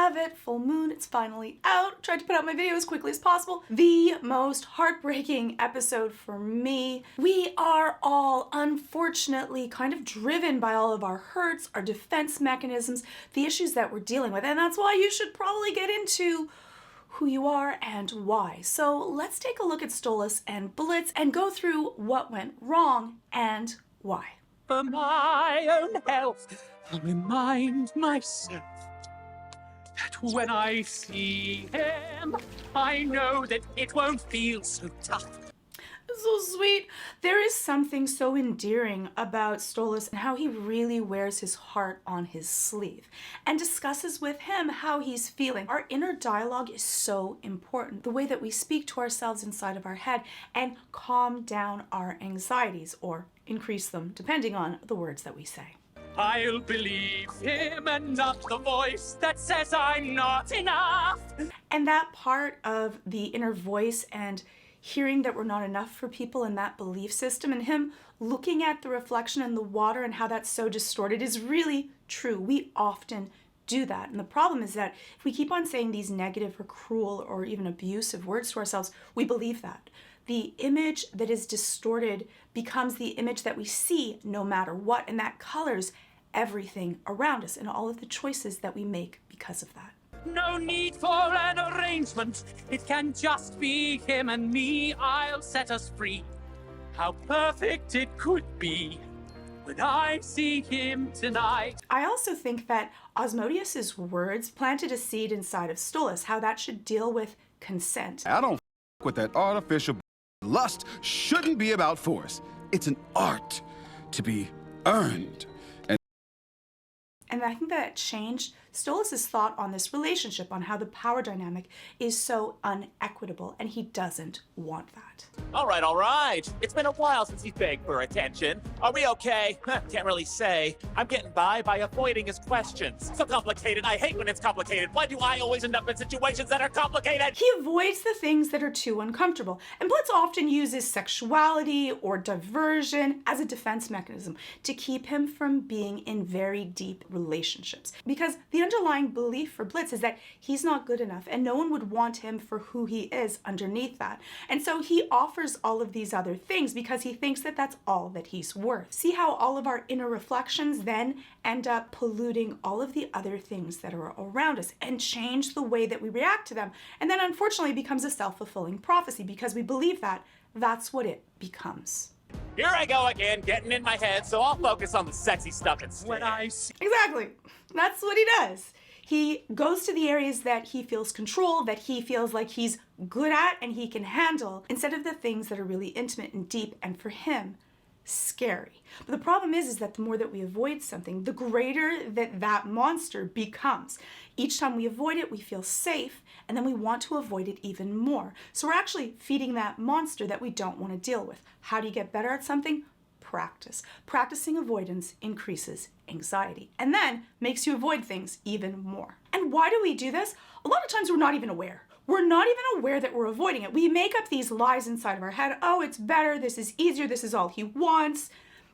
have it, full moon, it's finally out. Tried to put out my video as quickly as possible. The most heartbreaking episode for me. We are all, unfortunately, kind of driven by all of our hurts, our defense mechanisms, the issues that we're dealing with, and that's why you should probably get into who you are and why. So let's take a look at Stolas and Blitz and go through what went wrong and why. For my own health, I'll remind myself that when I see him, I know that it won't feel so tough. So sweet. There is something so endearing about Stolas and how he really wears his heart on his sleeve and discusses with him how he's feeling. Our inner dialogue is so important. The way that we speak to ourselves inside of our head and calm down our anxieties or increase them depending on the words that we say. I'll believe him and not the voice that says I'm not enough. And that part of the inner voice and hearing that we're not enough for people in that belief system and him looking at the reflection in the water and how that's so distorted is really true. We often do that. And the problem is that if we keep on saying these negative or cruel or even abusive words to ourselves, we believe that. The image that is distorted becomes the image that we see no matter what, and that colors everything around us and all of the choices that we make because of that. No need for an arrangement. It can just be him and me. I'll set us free. How perfect it could be when I see him tonight. I also think that Osmodeus's words planted a seed inside of Stolas, how that should deal with consent. I don't with that artificial lust shouldn't be about force. It's an art to be earned. And I think that changed Stolas' thought on this relationship, on how the power dynamic is so unequitable, and he doesn't want that. All right. It's been a while since he begged for attention. Are we okay? Can't really say. I'm getting by avoiding his questions. So complicated. I hate when it's complicated. Why do I always end up in situations that are complicated? He avoids the things that are too uncomfortable. And Blitz often uses sexuality or diversion as a defense mechanism to keep him from being in very deep relationships. Because the underlying belief for Blitz is that he's not good enough and no one would want him for who he is underneath that. And so he offers all of these other things because he thinks that that's all that he's worth. See how all of our inner reflections then end up polluting all of the other things that are around us and change the way that we react to them. And then unfortunately it becomes a self-fulfilling prophecy because we believe that that's what it becomes. Here I go again, getting in my head, so I'll focus on the sexy stuff instead. When I see Exactly. That's what he does. He goes to the areas that he feels control, that he feels like he's good at and he can handle, instead of the things that are really intimate and deep and for him, scary. But the problem is that the more that we avoid something, the greater that monster becomes. Each time we avoid it, we feel safe, and then we want to avoid it even more. So we're actually feeding that monster that we don't want to deal with. How do you get better at something? Practice. Practicing avoidance increases anxiety and then makes you avoid things even more. And why do we do this? A lot of times we're not even aware. We're not even aware that we're avoiding it. We make up these lies inside of our head. Oh, it's better. This is easier. This is all he wants.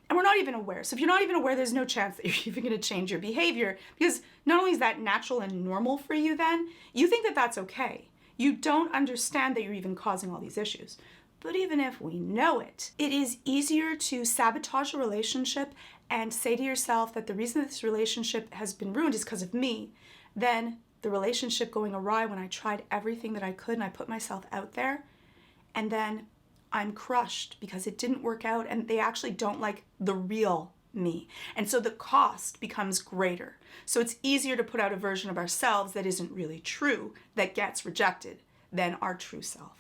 And we're not even aware. So if you're not even aware, there's no chance that you're even going to change your behavior because not only is that natural and normal for you then, you think that that's okay. You don't understand that you're even causing all these issues. But even if we know it, it is easier to sabotage a relationship and say to yourself that the reason that this relationship has been ruined is because of me than the relationship going awry when I tried everything that I could and I put myself out there and then I'm crushed because it didn't work out and they actually don't like the real me. And so the cost becomes greater. So it's easier to put out a version of ourselves that isn't really true, that gets rejected, than our true self.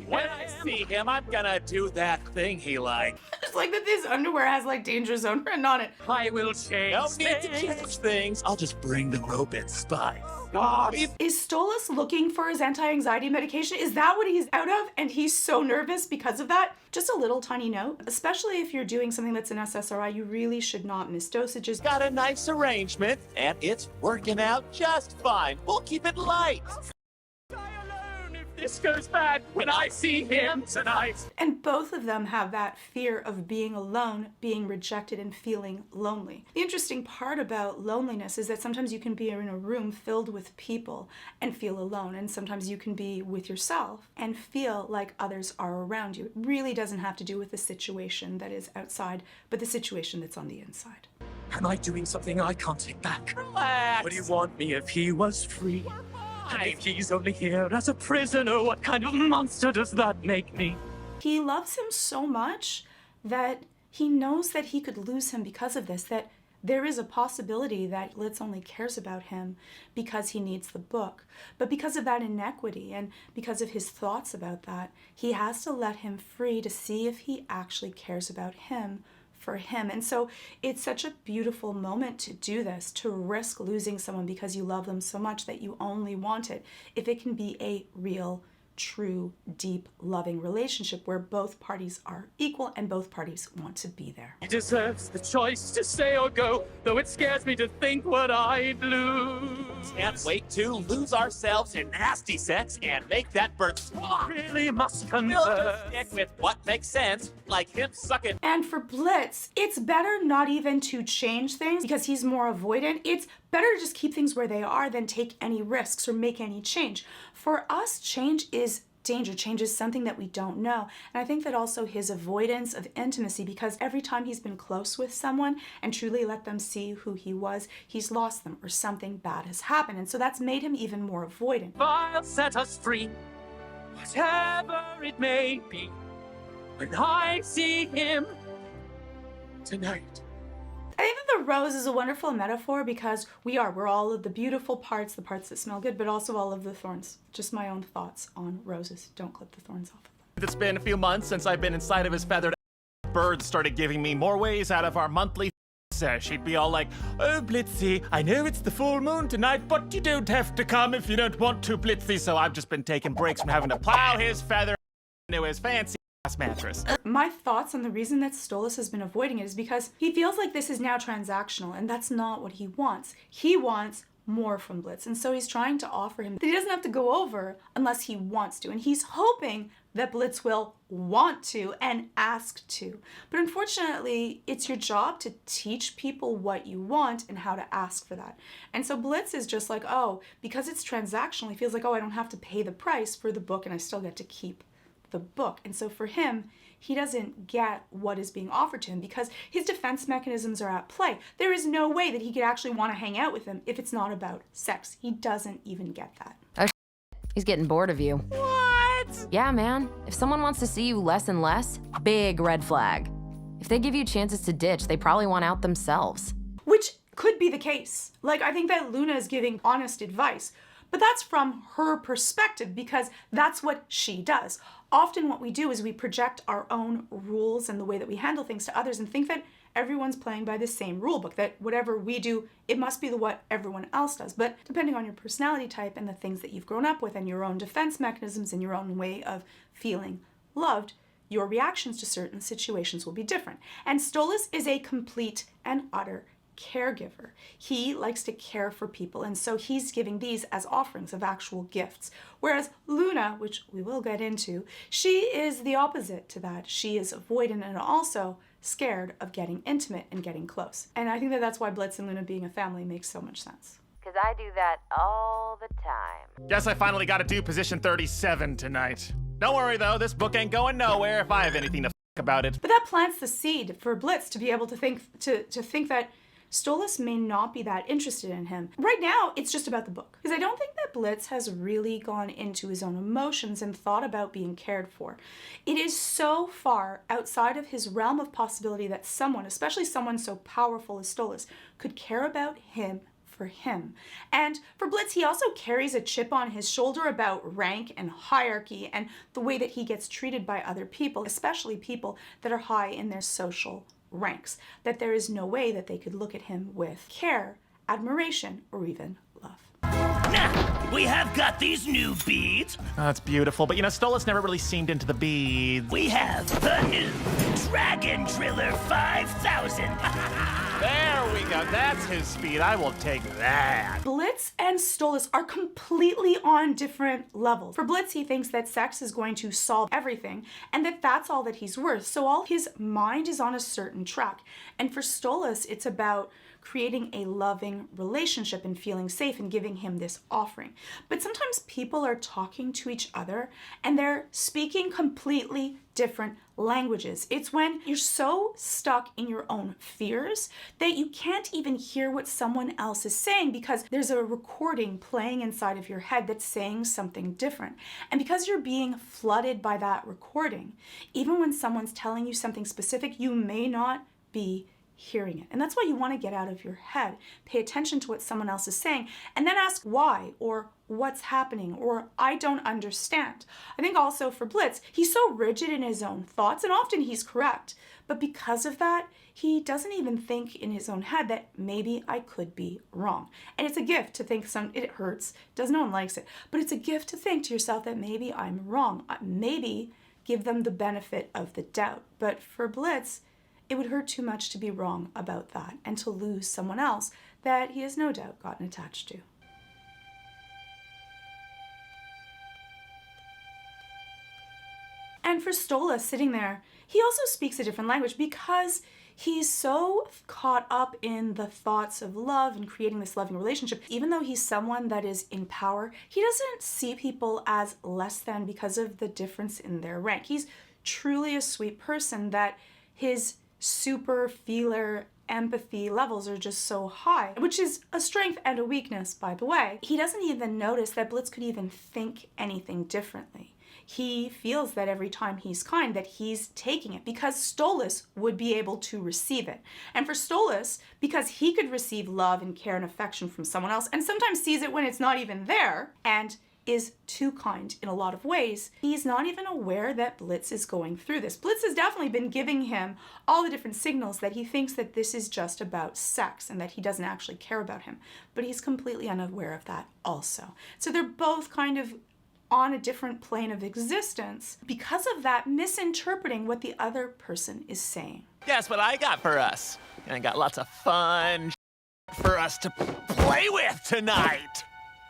When I see him, I'm gonna do that thing he likes. Just like that this underwear has like danger zone written on it. I will change No need to things. change things. I'll just bring the rope and spice. Is Stolas looking for his anti-anxiety medication? Is that what he's out of? And he's so nervous because of that? Just a little tiny note, especially if you're doing something that's an SSRI, you really should not miss dosages. Got a nice arrangement, and it's working out just fine. We'll keep it light. this goes bad when I see him tonight. And both of them have that fear of being alone, being rejected, and feeling lonely. The interesting part about loneliness is that sometimes you can be in a room filled with people and feel alone, and sometimes you can be with yourself and feel like others are around you. It really doesn't have to do with the situation that is outside, but the situation that's on the inside. Am I doing something I can't take back? Relax. Would he want me if he was free? And if he's only here as a prisoner, what kind of monster does that make me? He loves him so much that he knows that he could lose him because of this, that there is a possibility that Blitz only cares about him because he needs the book. But because of that inequity and because of his thoughts about that, he has to let him free to see if he actually cares about him for him. And so it's such a beautiful moment to do this, to risk losing someone because you love them so much that you only want it, if it can be a real, true, deep, loving relationship where both parties are equal and both parties want to be there. He deserves the choice to stay or go, though it scares me to think what I'd lose. Can't wait to lose ourselves in nasty sex and make that bird squawk. Really must We'll converse. just stick with what makes sense, like him sucking. And for Blitz, it's better not even to change things because he's more avoidant. It's better to just keep things where they are than take any risks or make any change. For us, change is danger. Change is something that we don't know. And I think that also his avoidance of intimacy, because every time he's been close with someone and truly let them see who he was, he's lost them or something bad has happened. And so that's made him even more avoidant. I'll set us free, whatever it may be, when I see him tonight. I think that the rose is a wonderful metaphor because we're all of the beautiful parts, the parts that smell good, but also all of the thorns. Just my own thoughts on roses. Don't clip the thorns off of them. It's been a few months since I've been inside of his feathered bird started giving me more ways out of our monthly she'd be all like, "Oh, Blitzø, I know it's the full moon tonight, but you don't have to come if you don't want to, Blitzø." So I've just been taking breaks from having to plow his feather into his fancy ass mattress. My thoughts on the reason that Stolas has been avoiding it is because he feels like this is now transactional, and that's not what he wants. He wants more from Blitz, and so he's trying to offer him that he doesn't have to go over unless he wants to, and he's hoping that Blitz will want to and ask to. But unfortunately, it's your job to teach people what you want and how to ask for that. And so Blitz is just like, oh, because it's transactional, he feels like, oh, I don't have to pay the price for the book and I still get to keep the book. And so for him, he doesn't get what is being offered to him because his defense mechanisms are at play. There is no way that he could actually want to hang out with him if it's not about sex. He doesn't even get that. Oh, he's getting bored of you. What? Yeah, man. If someone wants to see you less and less, big red flag. If they give you chances to ditch, they probably want out themselves. Which could be the case. Like, I think that Luna is giving honest advice, but that's from her perspective because that's what she does. Often what we do is we project our own rules and the way that we handle things to others and think that everyone's playing by the same rule book, that whatever we do, it must be what everyone else does. But depending on your personality type and the things that you've grown up with and your own defense mechanisms and your own way of feeling loved, your reactions to certain situations will be different. And Stolas is a complete and utter caregiver. He likes to care for people, and so he's giving these as offerings of actual gifts. Whereas Luna, which we will get into, she is the opposite to that. She is avoidant and also scared of getting intimate and getting close. And I think that that's why Blitz and Luna being a family makes so much sense. Because I do that all the time. Guess I finally got to do position 37 tonight. Don't worry though, this book ain't going nowhere if I have anything to about it. But that plants the seed for Blitz to be able to think that Stolas may not be that interested in him. Right now, it's just about the book. Because I don't think that Blitz has really gone into his own emotions and thought about being cared for. It is so far outside of his realm of possibility that someone, especially someone so powerful as Stolas, could care about him for him. And for Blitz, he also carries a chip on his shoulder about rank and hierarchy and the way that he gets treated by other people, especially people that are high in their social ranks, that there is no way that they could look at him with care, admiration, or even love. Now, we have got these new beads. Oh, that's beautiful, but Stolas never really seemed into the beads. We have the new Dragon Driller 5000. There we go. That's his speed. I will take that. Blitz and Stolas are completely on different levels. For Blitz, he thinks that sex is going to solve everything and that that's all that he's worth. So all his mind is on a certain track. And for Stolas, it's about creating a loving relationship and feeling safe and giving him this offering. But sometimes people are talking to each other and they're speaking completely different languages. It's when you're so stuck in your own fears that you can't even hear what someone else is saying because there's a recording playing inside of your head that's saying something different. And because you're being flooded by that recording, even when someone's telling you something specific, you may not be hearing it. And that's why you want to get out of your head. Pay attention to what someone else is saying and then ask why or what's happening or I don't understand. I think also for Blitz, he's so rigid in his own thoughts and often he's correct. But because of that, he doesn't even think in his own head that maybe I could be wrong. And it's a gift to think it hurts, no one likes it, but it's a gift to think to yourself that maybe I'm wrong. Maybe give them the benefit of the doubt. But for Blitz, it would hurt too much to be wrong about that and to lose someone else that he has no doubt gotten attached to. And for Stolas sitting there, he also speaks a different language because he's so caught up in the thoughts of love and creating this loving relationship. Even though he's someone that is in power, he doesn't see people as less than because of the difference in their rank. He's truly a sweet person that his super feeler empathy levels are just so high, which is a strength and a weakness, by the way. He doesn't even notice that Blitz could even think anything differently. He feels that every time he's kind that he's taking it because Stolas would be able to receive it. And for Stolas, because he could receive love and care and affection from someone else and sometimes sees it when it's not even there and is too kind in a lot of ways, he's not even aware that Blitz is going through this. Blitz has definitely been giving him all the different signals that he thinks that this is just about sex and that he doesn't actually care about him. But he's completely unaware of that also. So they're both kind of on a different plane of existence because of that, misinterpreting what the other person is saying. Guess what I got for us? And I got lots of fun for us to play with tonight.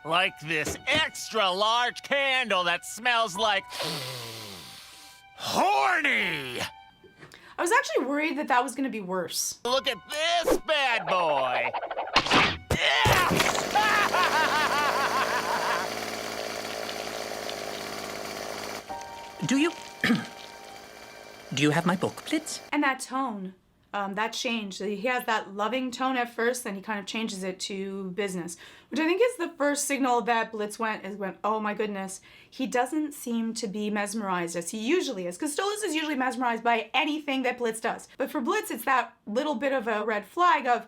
Like this extra large candle that smells like horny. I was actually worried that that was going to be worse. Look at this bad boy. Do you have my book, Blitz? And that tone, that change. He has that loving tone at first, then he kind of changes it to business, which I think is the first signal that Blitz went, oh my goodness, he doesn't seem to be mesmerized as he usually is, because Stolas is usually mesmerized by anything that Blitz does. But for Blitz, it's that little bit of a red flag of,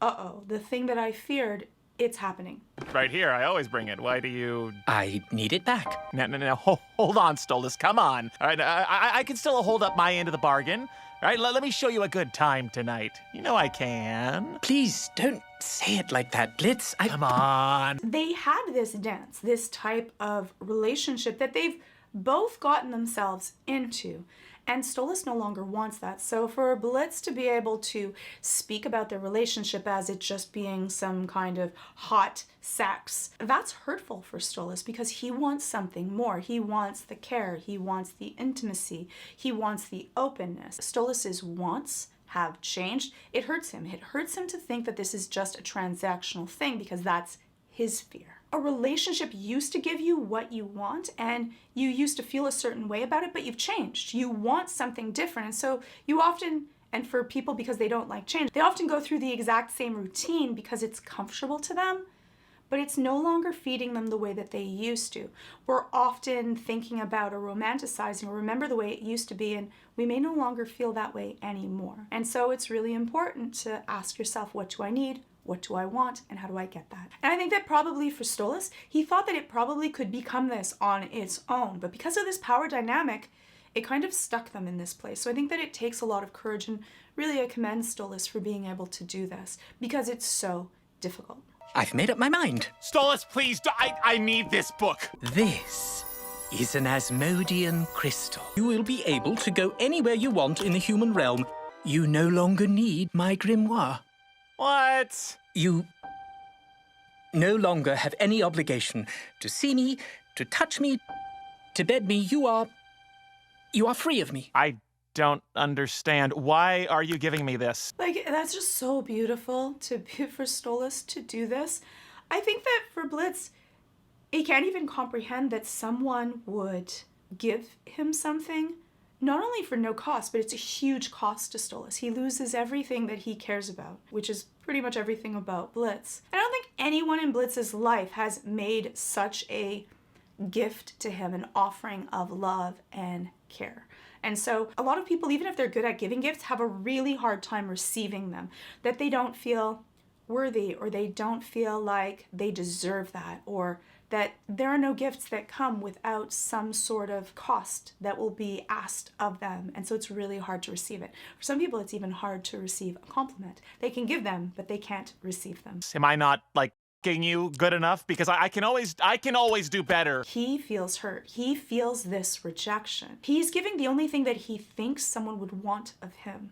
uh-oh, the thing that I feared, it's happening. Right here, I always bring it. Why do you... I need it back. No. Hold on, Stolas. Come on. All right, I can still hold up my end of the bargain. All right, let me show you a good time tonight. You know I can. Please, don't say it like that, Blitz. Come on. They had this dance, this type of relationship that they've both gotten themselves into. And Stolas no longer wants that. So for Blitz to be able to speak about their relationship as it just being some kind of hot sex, that's hurtful for Stolas because he wants something more. He wants the care, he wants the intimacy, he wants the openness. Stolas's wants have changed. It hurts him. It hurts him to think that this is just a transactional thing because that's his fear. A relationship used to give you what you want and you used to feel a certain way about it, but you've changed. You want something different. And so you often, and for people because they don't like change, they often go through the exact same routine because it's comfortable to them, but it's no longer feeding them the way that they used to. We're often thinking about or romanticizing or remember the way it used to be, and we may no longer feel that way anymore. And so it's really important to ask yourself, what do I need? What do I want, and how do I get that? And I think that probably for Stolas, he thought that it probably could become this on its own, but because of this power dynamic, it kind of stuck them in this place. So I think that it takes a lot of courage, and really I commend Stolas for being able to do this, because it's so difficult. I've made up my mind. Stolas, please, I need this book. This is an Asmodean crystal. You will be able to go anywhere you want in the human realm. You no longer need my grimoire. What? You no longer have any obligation to see me, to touch me, to bed me. You are free of me. I don't understand. Why are you giving me this? Like, that's just so beautiful for Stolas to do this. I think that for Blitz, he can't even comprehend that someone would give him something, not only for no cost, but it's a huge cost to Stolas. He loses everything that he cares about, which is pretty much everything about Blitz. I don't think anyone in Blitz's life has made such a gift to him, an offering of love and care. And so a lot of people, even if they're good at giving gifts, have a really hard time receiving them, that they don't feel worthy, or they don't feel like they deserve that, or that there are no gifts that come without some sort of cost that will be asked of them. And so it's really hard to receive it. For some people, it's even hard to receive a compliment. They can give them, but they can't receive them. Am I not, like, you good enough? Because I can always do better. He feels hurt. He feels this rejection. He's giving the only thing that he thinks someone would want of him,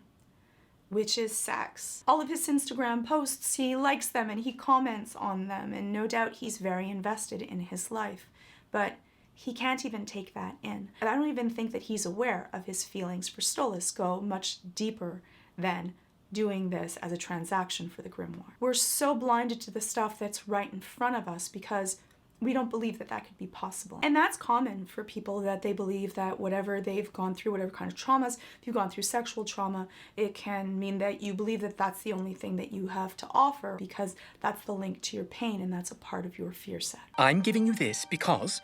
which is sex. All of his Instagram posts, he likes them and he comments on them, and no doubt he's very invested in his life, but he can't even take that in. And I don't even think that he's aware of his feelings for Stolas go much deeper than doing this as a transaction for the grimoire. We're so blinded to the stuff that's right in front of us because we don't believe that that could be possible. And that's common for people, that they believe that whatever they've gone through, whatever kind of traumas, if you've gone through sexual trauma, it can mean that you believe that that's the only thing that you have to offer because that's the link to your pain and that's a part of your fear set. I'm giving you this because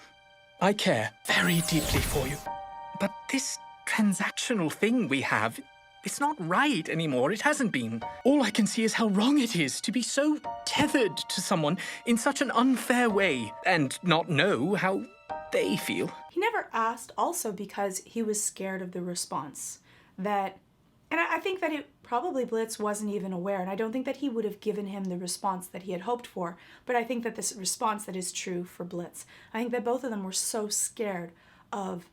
I care very deeply for you. But this transactional thing we have, it's not right anymore. It hasn't been. All I can see is how wrong it is to be so tethered to someone in such an unfair way and not know how they feel. He never asked also because he was scared of the response. And I think that it probably Blitz wasn't even aware, and I don't think that he would have given him the response that he had hoped for, but I think that this response that is true for Blitz. I think that both of them were so scared of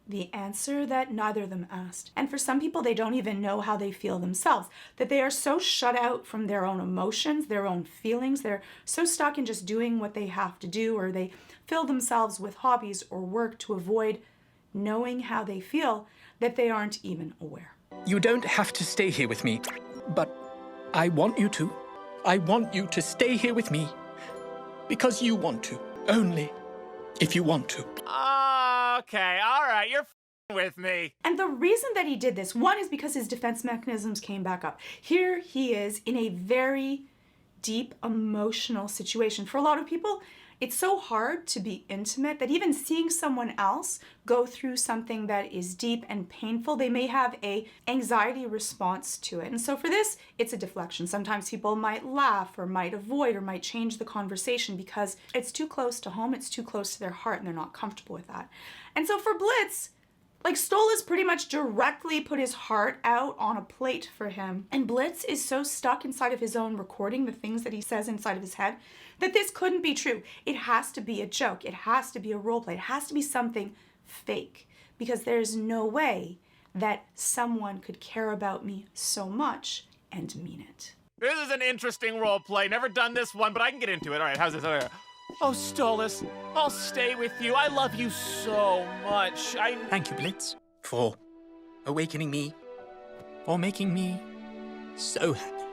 the answer that neither of them asked. And for some people, they don't even know how they feel themselves, that they are so shut out from their own emotions, their own feelings. They're so stuck in just doing what they have to do, or they fill themselves with hobbies or work to avoid knowing how they feel, that they aren't even aware. You don't have to stay here with me, but I want you to. I want you to stay here with me because you want to. Only if you want to. Okay, all right, you're with me. And the reason that he did this, one, is because his defense mechanisms came back up. Here he is in a very deep emotional situation. For a lot of people, it's so hard to be intimate that even seeing someone else go through something that is deep and painful, they may have a anxiety response to it. And so for this, it's a deflection. Sometimes people might laugh or might avoid or might change the conversation because it's too close to home, it's too close to their heart, and they're not comfortable with that. And so for Blitz, like, Stolas pretty much directly put his heart out on a plate for him. And Blitz is so stuck inside of his own recording, the things that he says inside of his head, that this couldn't be true. It has to be a joke. It has to be a role play. It has to be something fake, because there's no way that someone could care about me so much and mean it. This is an interesting role play. Never done this one, but I can get into it. All right, how's this? Oh, Stolas, I'll stay with you. I love you so much. Thank you, Blitz, for awakening me, for making me so happy.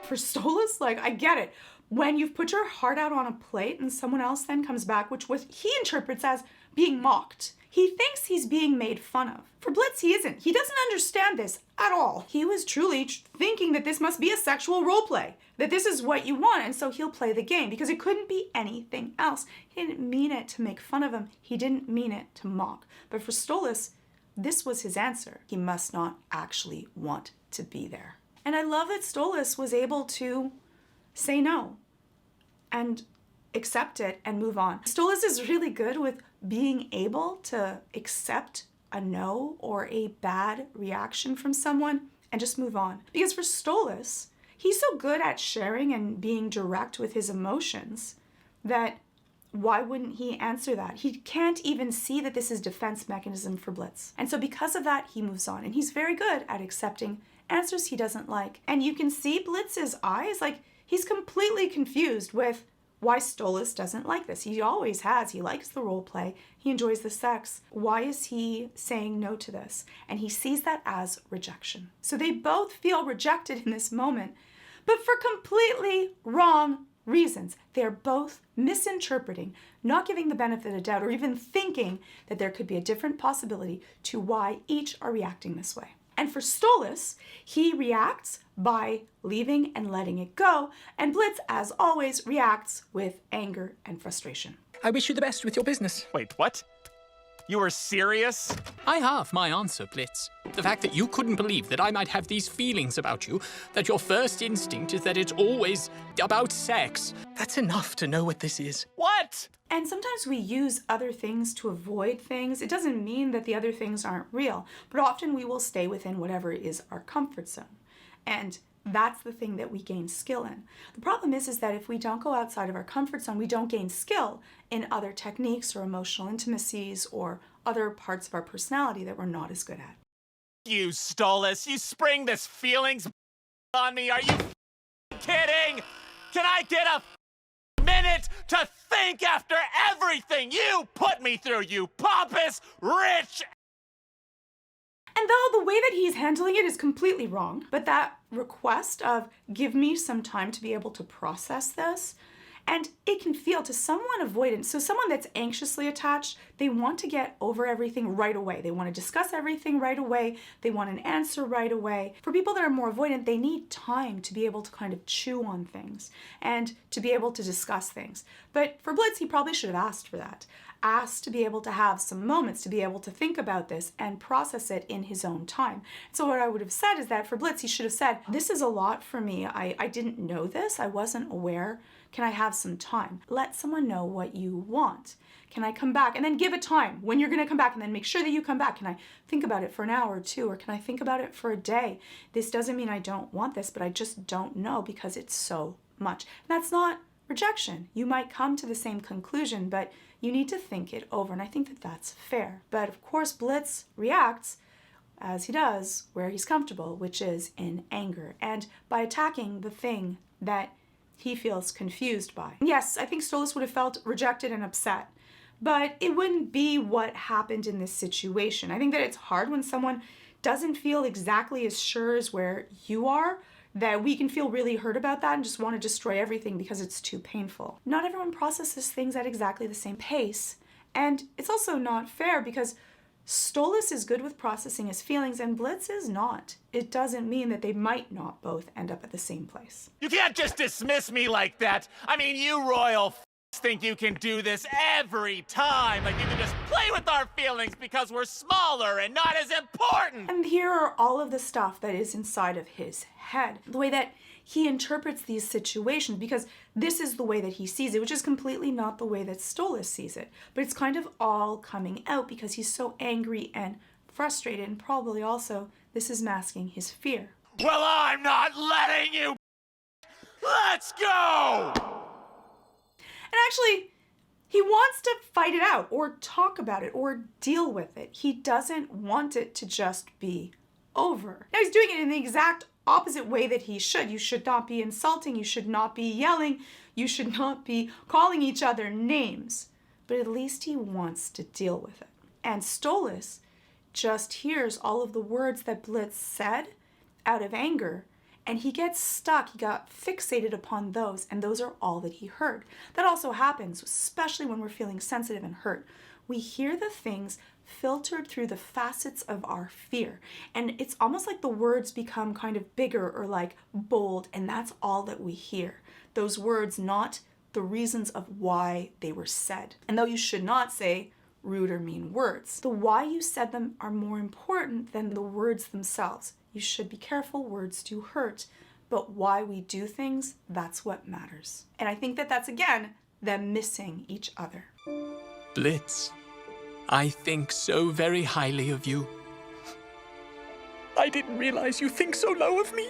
For Stolas, like, I get it. When you've put your heart out on a plate and someone else then comes back, which he interprets as being mocked. He thinks he's being made fun of. For Blitz, he isn't. He doesn't understand this at all. He was truly thinking that this must be a sexual role play, that this is what you want, and so he'll play the game because it couldn't be anything else. He didn't mean it to make fun of him. He didn't mean it to mock. But for Stolas, this was his answer. He must not actually want to be there. And I love that Stolas was able to say no and accept it and move on. Stolas is really good with being able to accept a no or a bad reaction from someone and just move on. Because for Stolas, he's so good at sharing and being direct with his emotions that why wouldn't he answer that? He can't even see that this is defense mechanism for Blitz. And so because of that, he moves on. And he's very good at accepting answers he doesn't like. And you can see Blitz's eyes, like he's completely confused with why Stolas doesn't like this. He always has. He likes the role play. He enjoys the sex. Why is he saying no to this? And he sees that as rejection. So they both feel rejected in this moment, but for completely wrong reasons. They're both misinterpreting, not giving the benefit of the doubt, or even thinking that there could be a different possibility to why each are reacting this way. And for Stolas, he reacts by leaving and letting it go, and Blitz, as always, reacts with anger and frustration. I wish you the best with your business. Wait, what? You were serious? I have my answer, Blitz. The fact that you couldn't believe that I might have these feelings about you, that your first instinct is that it's always about sex. That's enough to know what this is. What? And sometimes we use other things to avoid things. It doesn't mean that the other things aren't real, but often we will stay within whatever is our comfort zone. And that's the thing that we gain skill in. The problem is that if we don't go outside of our comfort zone, we don't gain skill in other techniques or emotional intimacies or other parts of our personality that we're not as good at. You, Stolas, you spring this feelings on me. Are you kidding? Can I get a minute to think after everything you put me through, you pompous, rich... And though the way that he's handling it is completely wrong, but that request of give me some time to be able to process this, and it can feel to someone avoidant. So someone that's anxiously attached, they want to get over everything right away. They want to discuss everything right away. They want an answer right away. For people that are more avoidant, they need time to be able to kind of chew on things and to be able to discuss things. But for Blitz, he probably should have asked for that. Asked to be able to have some moments to be able to think about this and process it in his own time. So what I would have said is that for Blitz, he should have said, this is a lot for me. I didn't know this. I wasn't aware. Can I have some time? Let someone know what you want. Can I come back? And then give a time when you're going to come back, and then make sure that you come back. Can I think about it for an hour or two, or can I think about it for a day? This doesn't mean I don't want this, but I just don't know because it's so much. And that's not rejection. You might come to the same conclusion, but you need to think it over, and I think that that's fair. But of course, Blitz reacts as he does where he's comfortable, which is in anger, and by attacking the thing that he feels confused by. Yes, I think Stolas would have felt rejected and upset, but it wouldn't be what happened in this situation. I think that it's hard when someone doesn't feel exactly as sure as where you are, that we can feel really hurt about that and just want to destroy everything because it's too painful. Not everyone processes things at exactly the same pace, and it's also not fair because Stolas is good with processing his feelings and Blitz is not. It doesn't mean that they might not both end up at the same place. You can't just dismiss me like that. I mean, you royal think you can do this every time. Like you can just play with our feelings because we're smaller and not as important. And here are all of the stuff that is inside of his head. The way that he interprets these situations, because this is the way that he sees it, which is completely not the way that Stolas sees it. But it's kind of all coming out because he's so angry and frustrated, and probably also this is masking his fear. Well, I'm not letting you. Let's go! And actually, he wants to fight it out or talk about it or deal with it. He doesn't want it to just be over. Now he's doing it in the exact opposite way that he should. You should not be insulting. You should not be yelling. You should not be calling each other names. But at least he wants to deal with it. And Stolas just hears all of the words that Blitz said out of anger, and he gets stuck. He got fixated upon those, and those are all that he heard. That also happens, especially when we're feeling sensitive and hurt. We hear the things filtered through the facets of our fear, and it's almost like the words become kind of bigger or like bold, and that's all that we hear. Those words, not the reasons of why they were said. And though you should not say rude or mean words, the why you said them are more important than the words themselves. You should be careful, words do hurt, but why we do things, that's what matters. And I think that that's, again, them missing each other. Blitz, I think so very highly of you. I didn't realize you think so low of me.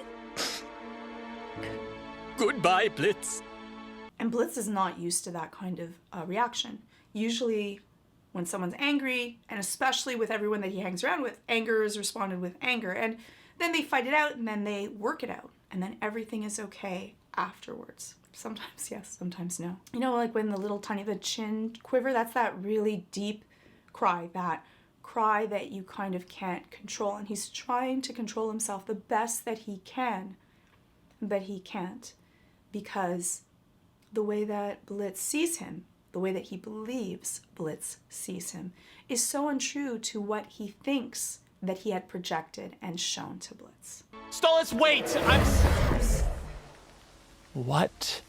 Goodbye, Blitz. And Blitz is not used to that kind of reaction. Usually when someone's angry, and especially with everyone that he hangs around with, anger is responded with anger. And then they fight it out and then they work it out. And then everything is okay afterwards. Sometimes yes, sometimes no. You know, like when the chin quiver, that's that really deep cry, that cry that you kind of can't control. And he's trying to control himself the best that he can, but he can't, because the way that Blitz sees him, the way that he believes Blitz sees him, is so untrue to what he thinks that he had projected and shown to Blitz. Stolas, wait! What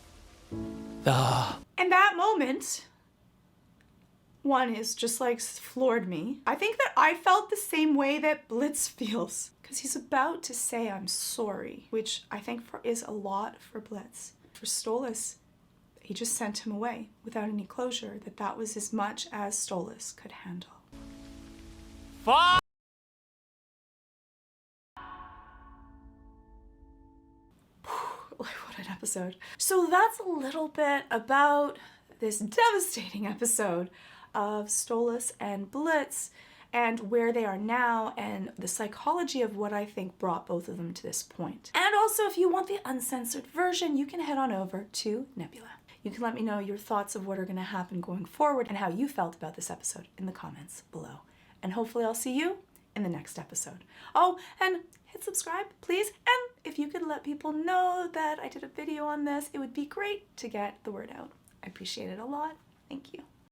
the? And that moment, one is just like floored me. I think that I felt the same way that Blitz feels, because he's about to say I'm sorry, which I think is a lot for Blitz. For Stolas, he just sent him away without any closure, that was as much as Stolas could handle. Fuck! What an episode. So that's a little bit about this devastating episode of Stolas and Blitz and where they are now and the psychology of what I think brought both of them to this point. And also, if you want the uncensored version, you can head on over to Nebula. You can let me know your thoughts of what are going to happen going forward and how you felt about this episode in the comments below. And hopefully I'll see you in the next episode. Oh, and hit subscribe, please. And if you could let people know that I did a video on this, it would be great to get the word out. I appreciate it a lot. Thank you.